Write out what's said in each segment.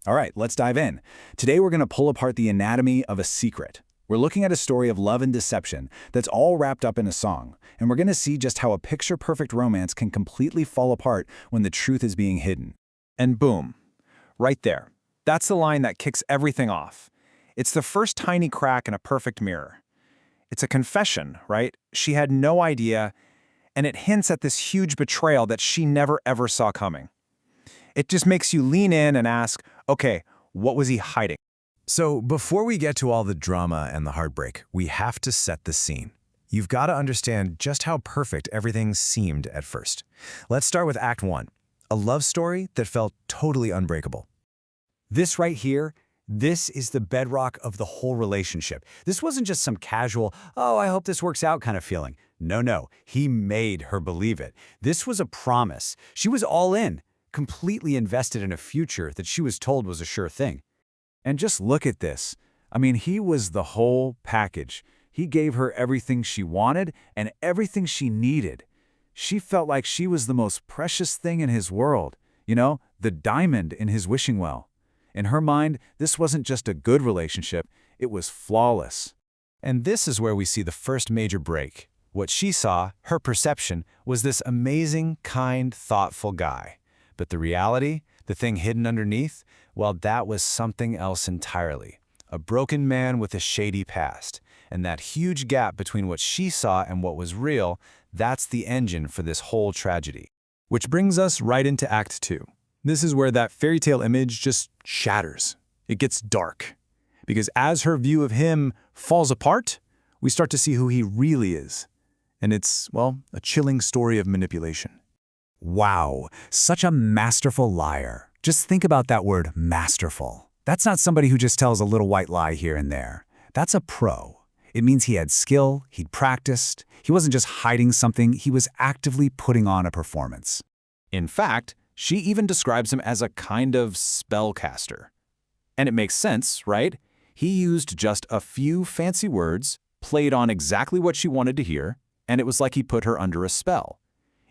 All right, let's dive in. Today we're going to pull apart the anatomy of a secret. We're looking at a story of love and deception that's all wrapped up in a song, and we're going to see just how a picture-perfect romance can completely fall apart when the truth is being hidden. And boom, right there. That's the line that kicks everything off. It's the first tiny crack in a perfect mirror. It's a confession, right? She had no idea, and it hints at this huge betrayal that she never ever saw coming. It just makes you lean in and ask, okay, what was he hiding? So before we get to all the drama and the heartbreak, we have to set the scene. You've got to understand just how perfect everything seemed at first. Let's start with Act 1, a love story that felt totally unbreakable. This right here, this is the bedrock of the whole relationship. This wasn't just some casual, oh, I hope this works out kind of feeling. No, he made her believe it. This was a promise. She was all in, completely invested in a future that she was told was a sure thing. And just look at this. I mean, he was the whole package. He gave her everything she wanted and everything she needed. She felt like she was the most precious thing in his world, the diamond in his wishing well. In her mind, this wasn't just a good relationship, it was flawless. And this is where we see the first major break. What she saw, her perception, was this amazing, kind, thoughtful guy. But the reality, the thing hidden underneath, well, that was something else entirely. A broken man with a shady past. And that huge gap between what she saw and what was real, that's the engine for this whole tragedy. Which brings us right into Act 2. This is where that fairy tale image just shatters. It gets dark. Because as her view of him falls apart, we start to see who he really is. And it's, well, a chilling story of manipulation. Wow, such a masterful liar. Just think about that word, masterful. That's not somebody who just tells a little white lie here and there. That's a pro. It means he had skill, he'd practiced. He wasn't just hiding something, he was actively putting on a performance. In fact, she even describes him as a kind of spellcaster. And it makes sense, right? He used just a few fancy words, played on exactly what she wanted to hear, and it was like he put her under a spell.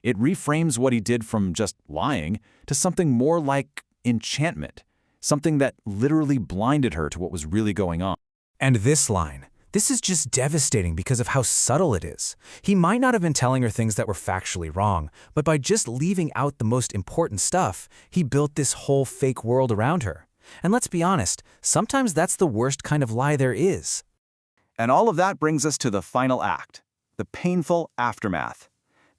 It reframes what he did from just lying to something more like enchantment, something that literally blinded her to what was really going on. And this line, this is just devastating because of how subtle it is. He might not have been telling her things that were factually wrong, but by just leaving out the most important stuff, he built this whole fake world around her. And let's be honest, sometimes that's the worst kind of lie there is. And all of that brings us to the final act, the painful aftermath.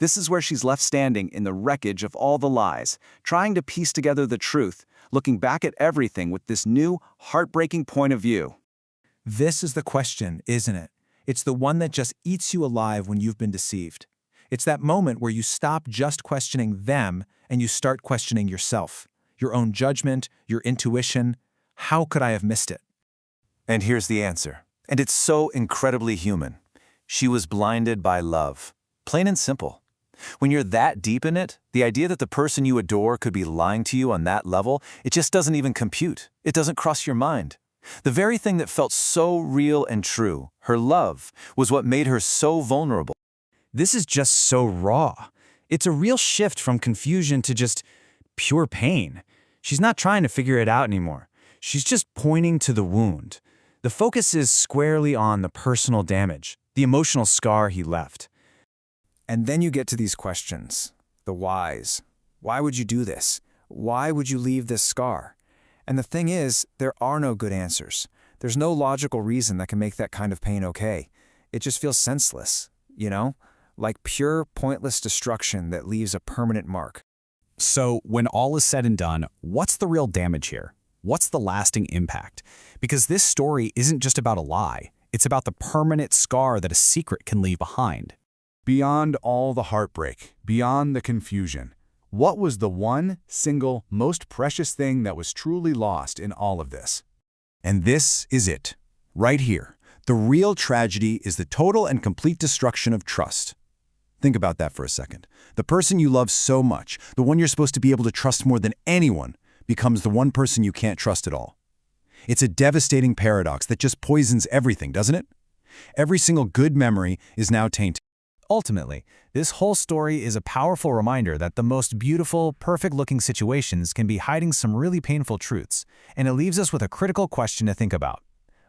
This is where she's left standing in the wreckage of all the lies, trying to piece together the truth, looking back at everything with this new, heartbreaking point of view. This is the question, isn't it? It's the one that just eats you alive when you've been deceived. It's that moment where you stop just questioning them and you start questioning yourself, your own judgment, your intuition. How could I have missed it? And here's the answer. And it's so incredibly human. She was blinded by love. Plain and simple. When you're that deep in it, the idea that the person you adore could be lying to you on that level, it just doesn't even compute. It doesn't cross your mind. The very thing that felt so real and true, her love, was what made her so vulnerable. This is just so raw. It's a real shift from confusion to just pure pain. She's not trying to figure it out anymore. She's just pointing to the wound. The focus is squarely on the personal damage, the emotional scar he left. And then you get to these questions, the whys. Why would you do this? Why would you leave this scar? And the thing is, there are no good answers. There's no logical reason that can make that kind of pain okay. It just feels senseless, like pure, pointless destruction that leaves a permanent mark. So when all is said and done, what's the real damage here? What's the lasting impact? Because this story isn't just about a lie. It's about the permanent scar that a secret can leave behind. Beyond all the heartbreak, beyond the confusion, what was the one, single, most precious thing that was truly lost in all of this? And this is it, right here. The real tragedy is the total and complete destruction of trust. Think about that for a second. The person you love so much, the one you're supposed to be able to trust more than anyone, becomes the one person you can't trust at all. It's a devastating paradox that just poisons everything, doesn't it? Every single good memory is now tainted. Ultimately, this whole story is a powerful reminder that the most beautiful, perfect-looking situations can be hiding some really painful truths, and it leaves us with a critical question to think about.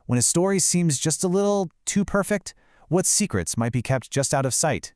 When a story seems just a little too perfect, what secrets might be kept just out of sight?